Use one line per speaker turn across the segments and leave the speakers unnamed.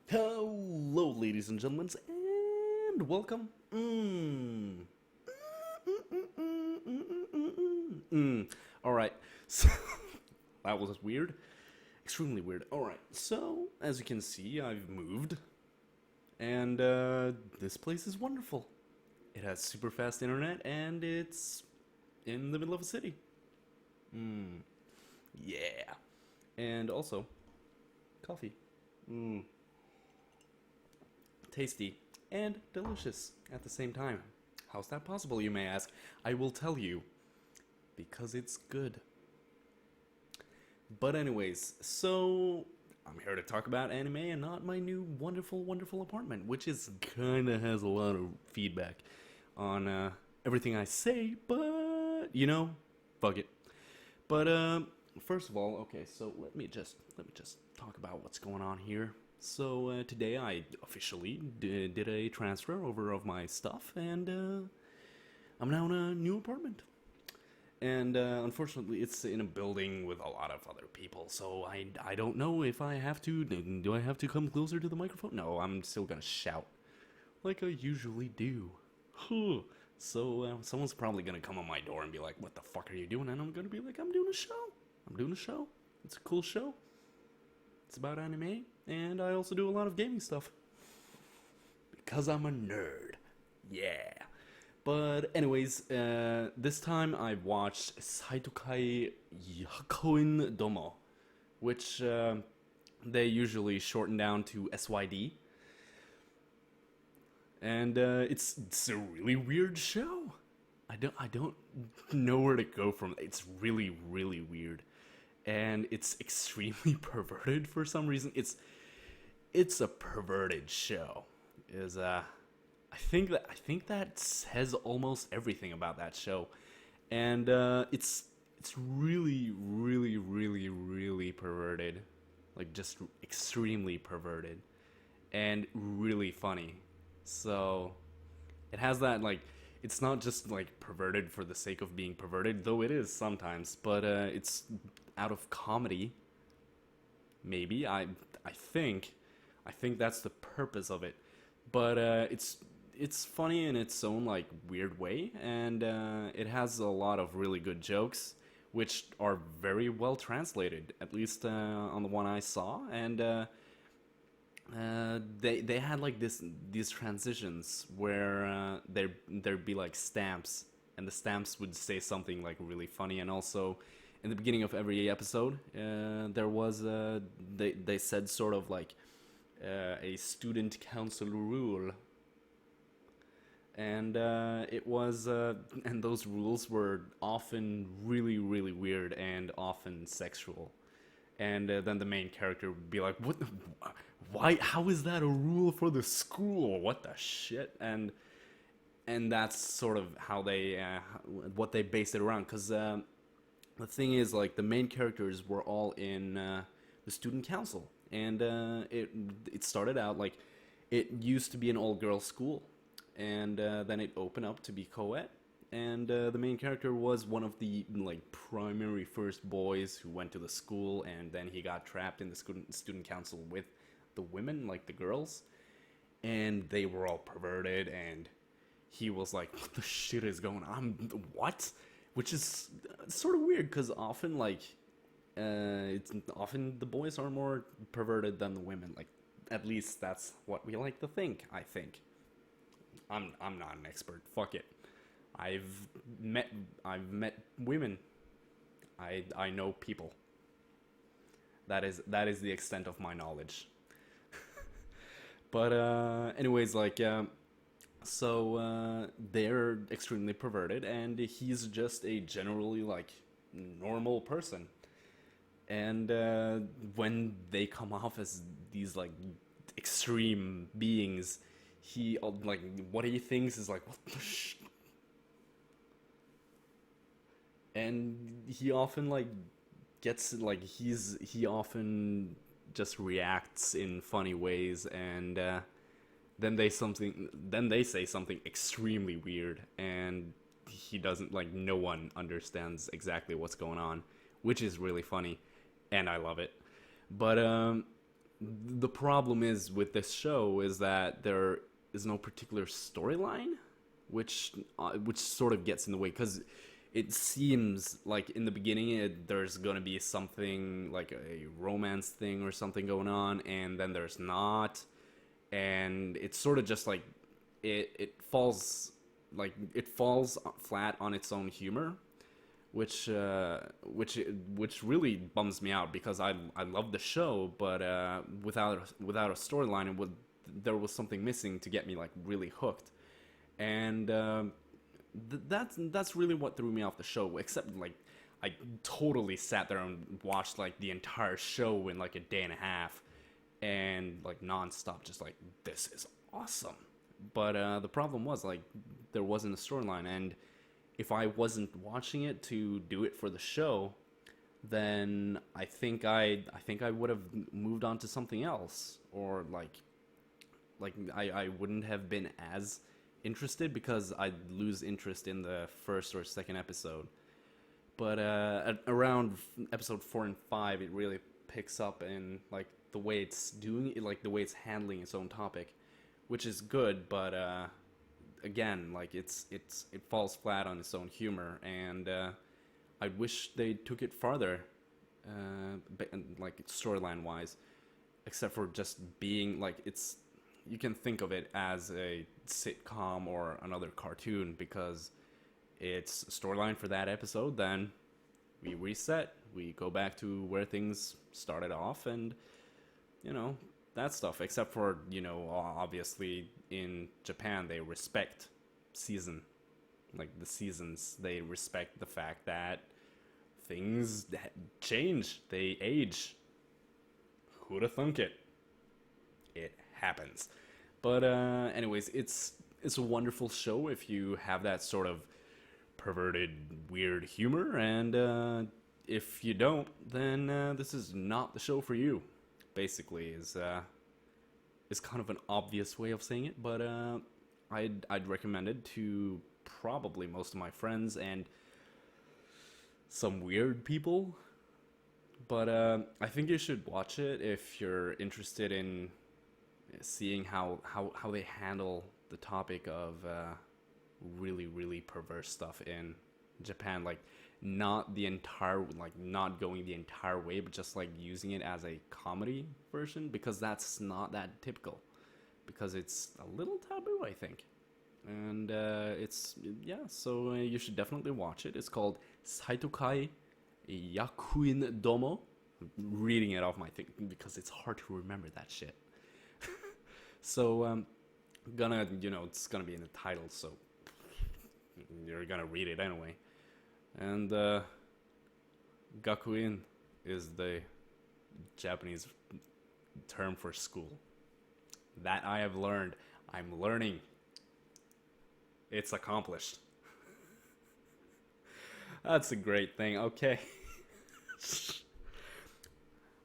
Hello, ladies and gentlemen, and welcome. All right, so that was weird, extremely weird. All right, so as you can see, I've moved, and this place is wonderful. It has super fast internet, and it's in the middle of a city. Yeah, and also coffee. Tasty and delicious at the same time. How's that possible, you may ask? I will tell you. Because it's good. But anyways, so I'm here to talk about anime and not my new wonderful, wonderful apartment, which is kinda has a lot of feedback on everything I say, but fuck it. But first of all, okay, so let me just talk about what's going on here. So today I officially did a transfer over of my stuff, and I'm now in a new apartment. And unfortunately, it's in a building with a lot of other people, so I don't know if I have to. Do I have to come closer to the microphone? No, I'm still gonna shout like I usually do. Huh. So someone's probably gonna come on my door and be like, "What the fuck are you doing?" And I'm gonna be like, "I'm doing a show. I'm doing a show. It's a cool show. It's about anime, and I also do a lot of gaming stuff because I'm a nerd. Yeah." But anyways, this time I watched Seitokai Yakuindomo, which they usually shorten down to SYD. And it's a really weird show. I don't know where to go from. It's really really weird, and it's extremely perverted for some reason. It's a perverted show. Is I think that says almost everything about that show, and it's really really really really perverted, like just extremely perverted, and really funny. So it has that like it's not just like perverted for the sake of being perverted, though it is sometimes, but it's out of comedy. Maybe I think that's the purpose of it, but it's funny in its own like weird way, and it has a lot of really good jokes, which are very well translated, at least on the one I saw, and they had like these transitions where there'd be like stamps, and the stamps would say something like really funny, and also in the beginning of every episode, there was they said sort of like a student council rule, and it was and those rules were often really really weird and often sexual, and then the main character would be like, "What? Why? How is that a rule for the school? What the shit?" And that's sort of how they what they based it around. Because the thing is, like, the main characters were all in the student council, and it started out like it used to be an all girls school, and then it opened up to be co-ed, and the main character was one of the like primary first boys who went to the school, and then he got trapped in the student council with the women, like the girls, and they were all perverted, and he was like, "What the shit is going on? What?" Which is sort of weird, because often like it's often the boys are more perverted than the women. Like, at least that's what we like to think. I think. I'm not an expert. Fuck it. I've met I've met women. I know people. That is the extent of my knowledge. But anyways, like so they're extremely perverted, and he's just a generally like normal person. And when they come off as these like extreme beings, he like what he thinks is like, what the and he often like gets like he often just reacts in funny ways, and then they say something extremely weird, and he doesn't like no one understands exactly what's going on, which is really funny, and I love it. But the problem is with this show is that there is no particular storyline, which sort of gets in the way because it seems like in the beginning there's gonna be something like a romance thing or something going on, and then there's not, and it's sort of just like it falls flat on its own humor, which really bums me out because I love the show, but without a storyline, there was something missing to get me like really hooked, and that's really what threw me off the show. Except like I totally sat there and watched like the entire show in like a day and a half, and like nonstop, just like this is awesome. But the problem was like there wasn't a storyline, and if I wasn't watching it to do it for the show, then I think I would have moved on to something else, or I wouldn't have been as interested because I'd lose interest in the first or second episode. But around episode 4 and 5, it really picks up in like the way it's doing it, like the way it's handling its own topic, which is good. But again, like it falls flat on its own humor, and I wish they took it farther, like storyline wise, except for just being like it's. You can think of it as a sitcom or another cartoon because it's a storyline for that episode. Then we reset, we go back to where things started off, and you know that stuff. Except for obviously in Japan they respect season, like the seasons. They respect the fact that things change, they age. Who'da thunk it? It happens. But anyways, it's a wonderful show if you have that sort of perverted, weird humor, and if you don't, then this is not the show for you. Basically, is kind of an obvious way of saying it, but I'd recommend it to probably most of my friends and some weird people. But I think you should watch it if you're interested in seeing how they handle the topic of really really perverse stuff in Japan, like not going the entire way, but just like using it as a comedy version, because that's not that typical, because it's a little taboo, I think. And so you should definitely watch it. It's called Seitokai Yakuindomo. I'm reading it off my thing because it's hard to remember that shit. So it's gonna be in the title, so you're gonna read it anyway. And Gakuin is the Japanese term for school. That I have learned. I'm learning. It's accomplished. That's a great thing. Okay.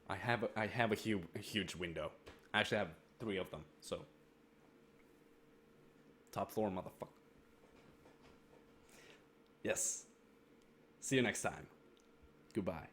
I have a huge window. I actually have 3 of them. So top floor, motherfucker. Yes. See you next time. Goodbye.